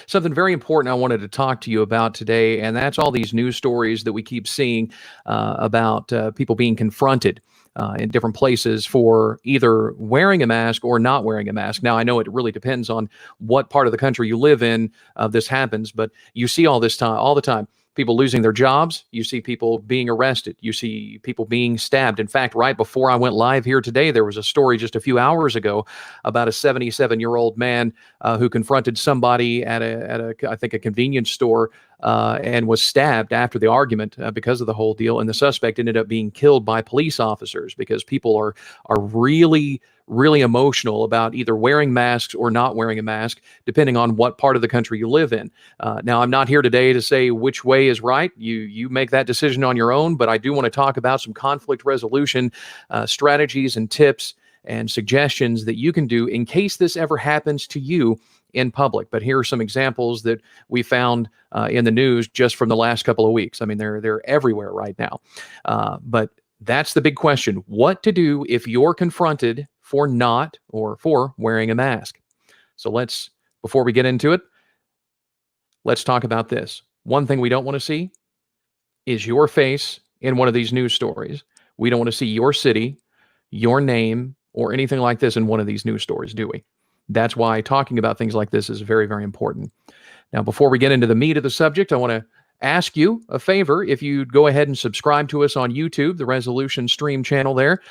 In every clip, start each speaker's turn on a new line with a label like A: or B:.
A: something very important I wanted to talk to you about today, and that's all these news stories that we keep seeing about people being confronted in different places for either wearing a mask or not wearing a mask. Now, I know it really depends on what part of the country you live in this happens, but you see all the time. People losing their jobs. You see people being arrested. You see people being stabbed. In fact, right before I went live here today, there was a story just a few hours ago about a 77-year-old man who confronted somebody at I think a convenience store and was stabbed after the argument because of the whole deal. And the suspect ended up being killed by police officers because people are really emotional about either wearing masks or not wearing a mask, depending on what part of the country you live in. Now, I'm not here today to say which way is right. You make that decision on your own, but I do want to talk about some conflict resolution strategies and tips and suggestions that you can do in case this ever happens to you in public. But here are some examples that we found in the news just from the last couple of weeks. I mean, they're everywhere right now. But that's the big question. What to do if you're confronted for not or for wearing a mask. So before we get into it, let's talk about this. One thing we don't want to see is your face in one of these news stories. We don't want to see your city, your name, or anything like this in one of these news stories, do we? That's why talking about things like this is very, very important. Now, before we get into the meat of the subject, I want to ask you a favor. If you'd go ahead and subscribe to us on YouTube, the Resolution Stream channel there,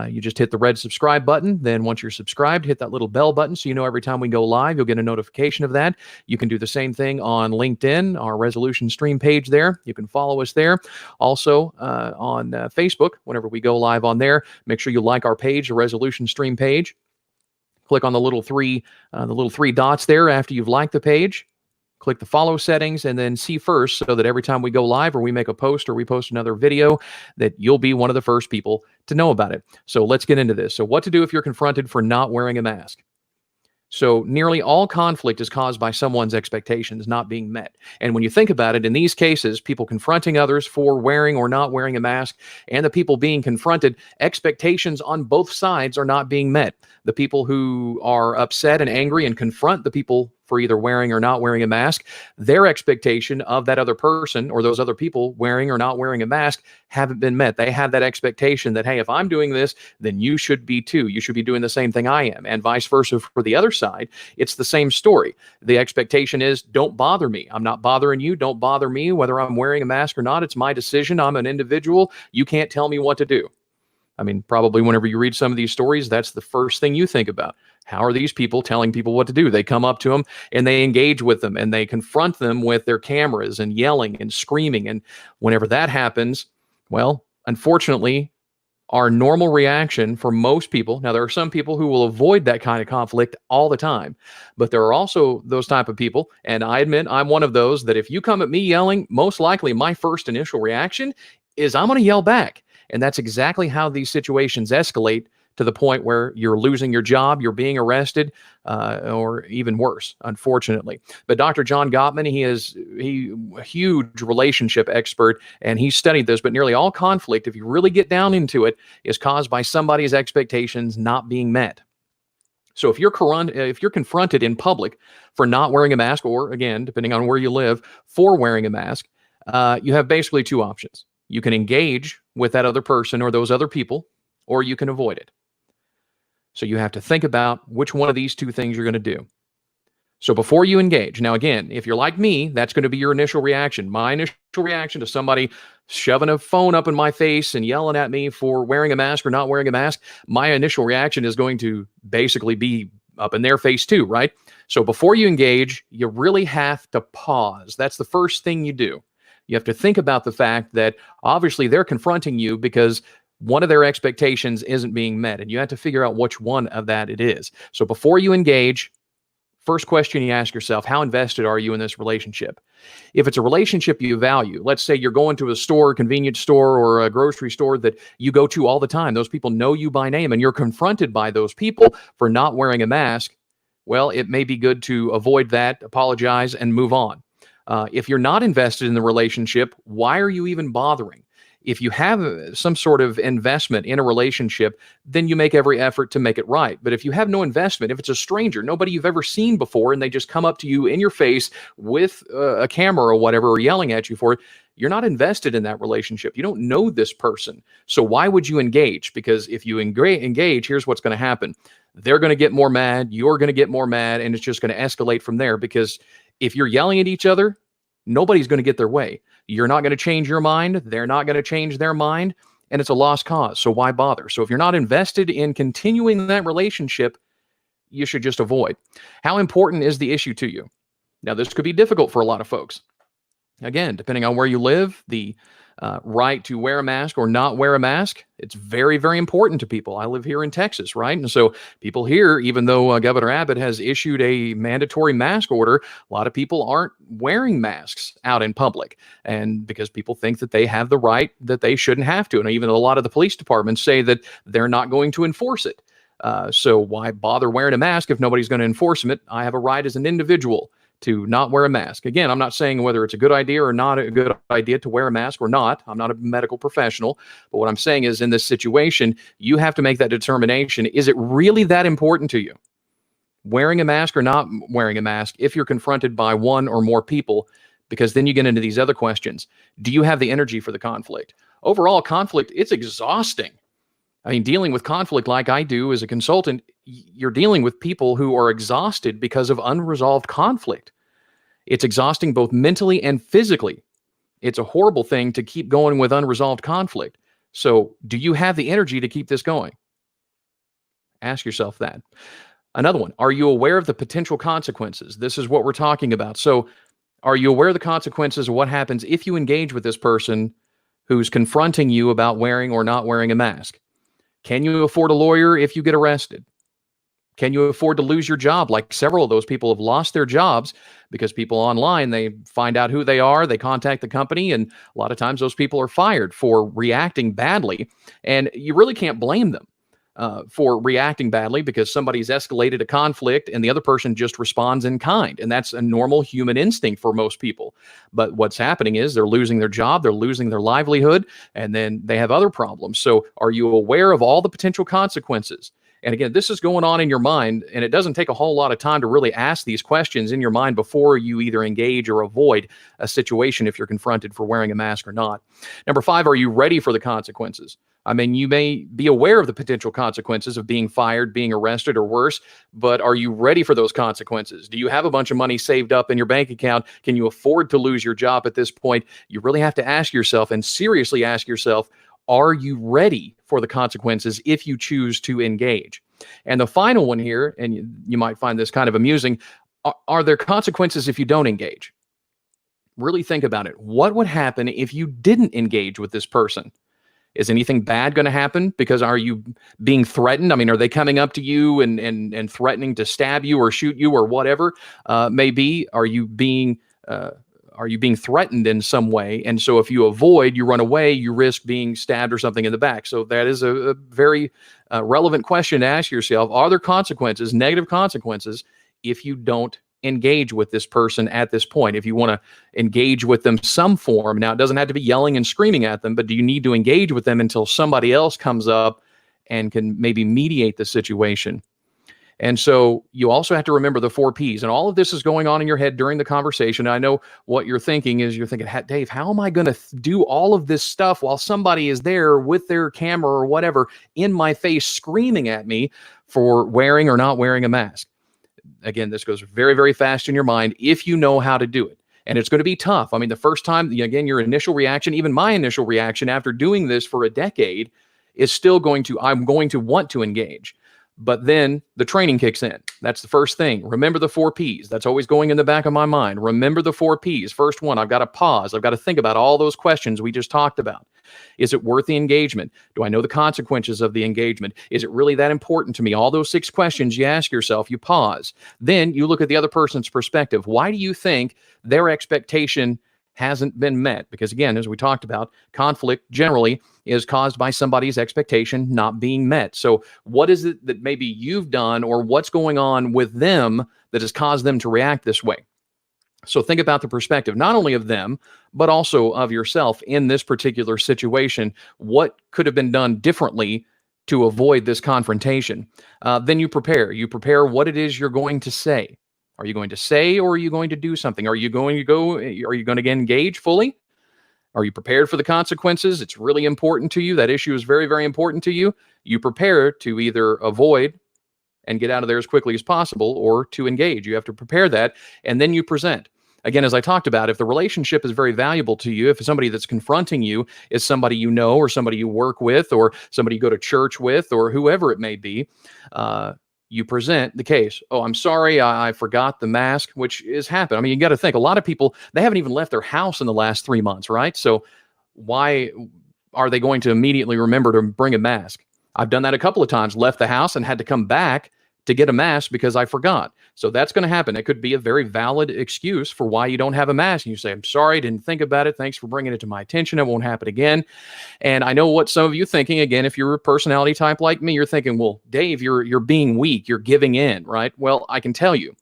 A: you just hit the red subscribe button. Then once you're subscribed, hit that little bell button so you know every time we go live, you'll get a notification of that. You can do the same thing on LinkedIn, our Resolution Stream page there. You can follow us there. Also on Facebook, whenever we go live on there, make sure you like our page, the Resolution Stream page. Click on the little three dots there after you've liked the page. Click the follow settings and then see first so that every time we go live or we make a post or we post another video that you'll be one of the first people to know about it. So let's get into this. So what to do if you're confronted for not wearing a mask? So nearly all conflict is caused by someone's expectations not being met. And when you think about it, in these cases, people confronting others for wearing or not wearing a mask and the people being confronted, expectations on both sides are not being met. The people who are upset and angry and confront the people for either wearing or not wearing a mask, their expectation of that other person or those other people wearing or not wearing a mask haven't been met. They have that expectation that, hey, if I'm doing this, then you should be too. You should be doing the same thing I am. And vice versa for the other side. It's the same story. The expectation is, don't bother me. I'm not bothering you. Don't bother me whether I'm wearing a mask or not. It's my decision. I'm an individual. You can't tell me what to do. I mean, probably whenever you read some of these stories, that's the first thing you think about. How are these people telling people what to do? They come up to them and they engage with them and they confront them with their cameras and yelling and screaming. And whenever that happens, well, unfortunately, our normal reaction for most people, now there are some people who will avoid that kind of conflict all the time, but there are also those type of people, and I admit I'm one of those, that if you come at me yelling, most likely my first initial reaction is I'm going to yell back. And that's exactly how these situations escalate to the point where you're losing your job, you're being arrested, or even worse, unfortunately. But Dr. John Gottman, he a huge relationship expert, and he studied this, but nearly all conflict, if you really get down into it, is caused by somebody's expectations not being met. So if you're confronted in public for not wearing a mask, or again, depending on where you live, for wearing a mask, you have basically two options. You can engage with that other person or those other people, or you can avoid it. So you have to think about which one of these two things you're going to do. So before you engage, now again, if you're like me, that's going to be your initial reaction. My initial reaction to somebody shoving a phone up in my face and yelling at me for wearing a mask or not wearing a mask, my initial reaction is going to basically be up in their face too, right? So before you engage, you really have to pause. That's the first thing you do. You have to think about the fact that obviously they're confronting you because one of their expectations isn't being met, and you have to figure out which one of that it is. So before you engage, first question you ask yourself, how invested are you in this relationship? If it's a relationship you value, let's say you're going to a store, convenience store, or a grocery store that you go to all the time. Those people know you by name, and you're confronted by those people for not wearing a mask. Well, it may be good to avoid that, apologize, and move on. If you're not invested in the relationship, why are you even bothering? If you have some sort of investment in a relationship, then you make every effort to make it right. But if you have no investment, if it's a stranger, nobody you've ever seen before, and they just come up to you in your face with a camera or whatever, or yelling at you for it, you're not invested in that relationship. You don't know this person. So why would you engage? Because if you engage, here's what's going to happen. They're going to get more mad. You're going to get more mad. And it's just going to escalate from there. Because if you're yelling at each other, nobody's going to get their way. You're not going to change your mind. They're not going to change their mind. And it's a lost cause. So why bother? So if you're not invested in continuing that relationship, you should just avoid. How important is the issue to you? Now, this could be difficult for a lot of folks. Again, depending on where you live, the right to wear a mask or not wear a mask, it's very, very important to people. I live here in Texas, right? And so people here, even though Governor Abbott has issued a mandatory mask order, a lot of people aren't wearing masks out in public. And because people think that they have the right, that they shouldn't have to. And even a lot of the police departments say that they're not going to enforce it. So why bother wearing a mask if nobody's going to enforce it? I have a right as an individual to not wear a mask. Again, I'm not saying whether it's a good idea or not a good idea to wear a mask or not. I'm not a medical professional. But what I'm saying is, in this situation, you have to make that determination. Is it really that important to you? Wearing a mask or not wearing a mask if you're confronted by one or more people? Because then you get into these other questions. Do you have the energy for the conflict? Overall, conflict, it's exhausting. I mean, dealing with conflict like I do as a consultant, you're dealing with people who are exhausted because of unresolved conflict. It's exhausting both mentally and physically. It's a horrible thing to keep going with unresolved conflict. So do you have the energy to keep this going? Ask yourself that. Another one, are you aware of the potential consequences? This is what we're talking about. So are you aware of the consequences of what happens if you engage with this person who's confronting you about wearing or not wearing a mask? Can you afford a lawyer if you get arrested? Can you afford to lose your job? Like several of those people have lost their jobs because people online, they find out who they are, they contact the company, and a lot of times those people are fired for reacting badly. And you really can't blame them for reacting badly, because somebody's escalated a conflict and the other person just responds in kind. And that's a normal human instinct for most people. But what's happening is they're losing their job, they're losing their livelihood, and then they have other problems. So are you aware of all the potential consequences? And again, this is going on in your mind, and it doesn't take a whole lot of time to really ask these questions in your mind before you either engage or avoid a situation if you're confronted for wearing a mask or not. Number 5, are you ready for the consequences? I mean, you may be aware of the potential consequences of being fired, being arrested, or worse, but are you ready for those consequences? Do you have a bunch of money saved up in your bank account? Can you afford to lose your job at this point? You really have to ask yourself, and seriously ask yourself, are you ready for the consequences if you choose to engage? And the final one here, and you might find this kind of amusing, are there consequences if you don't engage? Really think about it. What would happen if you didn't engage with this person? Is anything bad going to happen? Because are you being threatened? I mean, are they coming up to you and threatening to stab you or shoot you or whatever may be? Are you being threatened in some way? And so if you avoid, you run away, you risk being stabbed or something in the back. So that is a very relevant question to ask yourself. Are there consequences, negative consequences, if you don't engage with this person at this point? If you want to engage with them some form, now it doesn't have to be yelling and screaming at them, but do you need to engage with them until somebody else comes up and can maybe mediate the situation? And so you also have to remember the 4 Ps. And all of this is going on in your head during the conversation. I know what you're thinking is, you're thinking, Dave, how am I going to do all of this stuff while somebody is there with their camera or whatever in my face screaming at me for wearing or not wearing a mask? Again, this goes very, very fast in your mind if you know how to do it. And it's going to be tough. I mean, the first time, again, your initial reaction, even my initial reaction after doing this for a decade, is still I'm going to want to engage. But then the training kicks in. That's the first thing. Remember the 4 Ps. That's always going in the back of my mind. Remember the 4 Ps. First one, I've got to pause. I've got to think about all those questions we just talked about. Is it worth the engagement? Do I know the consequences of the engagement? Is it really that important to me? All those 6 questions you ask yourself, you pause. Then you look at the other person's perspective. Why do you think their expectation hasn't been met? Because again, as we talked about, conflict generally is caused by somebody's expectation not being met. So what is it that maybe you've done, or what's going on with them that has caused them to react this way? So think about the perspective, not only of them, but also of yourself in this particular situation. What could have been done differently to avoid this confrontation? Then you prepare. You prepare what it is you're going to say. Are you going to say, or are you going to do something? Are you going to go? Are you going to engage fully? Are you prepared for the consequences? It's really important to you. That issue is very, very important to you. You prepare to either avoid and get out of there as quickly as possible, or to engage. You have to prepare that, and then you present. Again, as I talked about, if the relationship is very valuable to you, if somebody that's confronting you is somebody you know, or somebody you work with, or somebody you go to church with, or whoever it may be, you present the case. Oh, I'm sorry, I forgot the mask, which is happened. I mean, you got to think, a lot of people, they haven't even left their house in the last 3 months, right? So why are they going to immediately remember to bring a mask? I've done that a couple of times, left the house and had to come back to get a mask because I forgot. So that's going to happen. It could be a very valid excuse for why you don't have a mask. And you say, I'm sorry, didn't think about it. Thanks for bringing it to my attention. It won't happen again. And I know what some of you thinking, again, if you're a personality type like me, you're thinking, well, Dave, you're being weak. You're giving in, right? Well, I can tell you,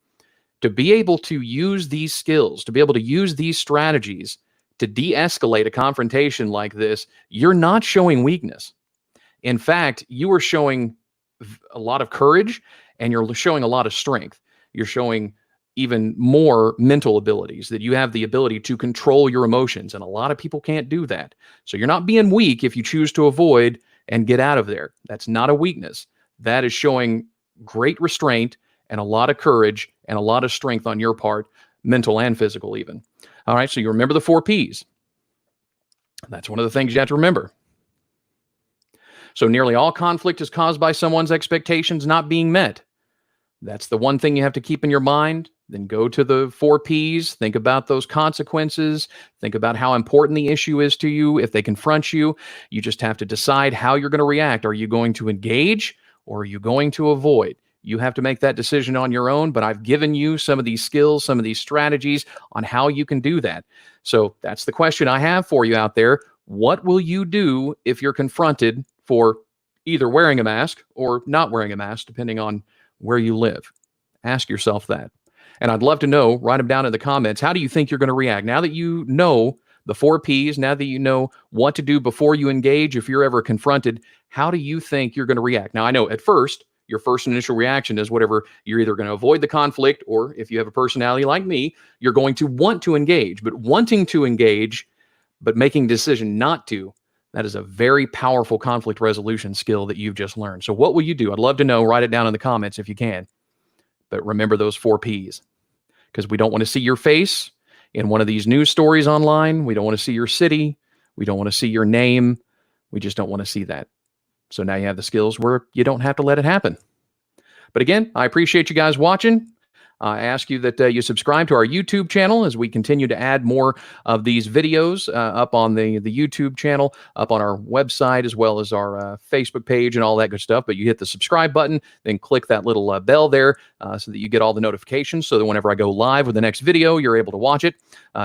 A: to be able to use these skills, to be able to use these strategies to de-escalate a confrontation like this, you're not showing weakness. In fact, you are showing a lot of courage, and you're showing a lot of strength. You're showing even more mental abilities, that you have the ability to control your emotions. And a lot of people can't do that. So you're not being weak if you choose to avoid and get out of there. That's not a weakness. That is showing great restraint and a lot of courage and a lot of strength on your part, mental and physical even. All right, so you remember the 4 Ps. That's one of the things you have to remember. So nearly all conflict is caused by someone's expectations not being met. That's the one thing you have to keep in your mind. Then go to the 4 Ps. Think about those consequences. Think about how important the issue is to you. If they confront you, you just have to decide how you're going to react. Are you going to engage, or are you going to avoid? You have to make that decision on your own, but I've given you some of these skills, some of these strategies on how you can do that. So that's the question I have for you out there. What will you do if you're confronted for either wearing a mask or not wearing a mask, depending on where you live? Ask yourself that. And I'd love to know, write them down in the comments, how do you think you're going to react? Now that you know the 4 Ps, now that you know what to do before you engage, if you're ever confronted, how do you think you're going to react? Now, I know at first, your first initial reaction is whatever, you're either going to avoid the conflict, or if you have a personality like me, you're going to want to engage. But wanting to engage, but making a decision not to, that is a very powerful conflict resolution skill that you've just learned. So what will you do? I'd love to know. Write it down in the comments if you can. But remember those 4 Ps, because we don't want to see your face in one of these news stories online. We don't want to see your city. We don't want to see your name. We just don't want to see that. So now you have the skills where you don't have to let it happen. But again, I appreciate you guys watching. I ask you that you subscribe to our YouTube channel as we continue to add more of these videos up on the YouTube channel, up on our website, as well as our Facebook page and all that good stuff. But you hit the subscribe button, then click that little bell there so that you get all the notifications, so that whenever I go live with the next video, you're able to watch it.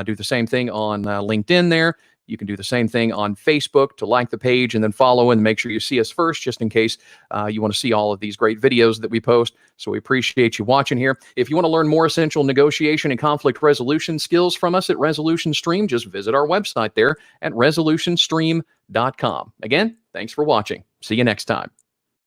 A: Do the same thing on LinkedIn there. You can do the same thing on Facebook to like the page and then follow, and make sure you see us first, just in case you want to see all of these great videos that we post. So we appreciate you watching here. If you want to learn more essential negotiation and conflict resolution skills from us at Resolution Stream, just visit our website there at resolutionstream.com. Again, thanks for watching. See you next time.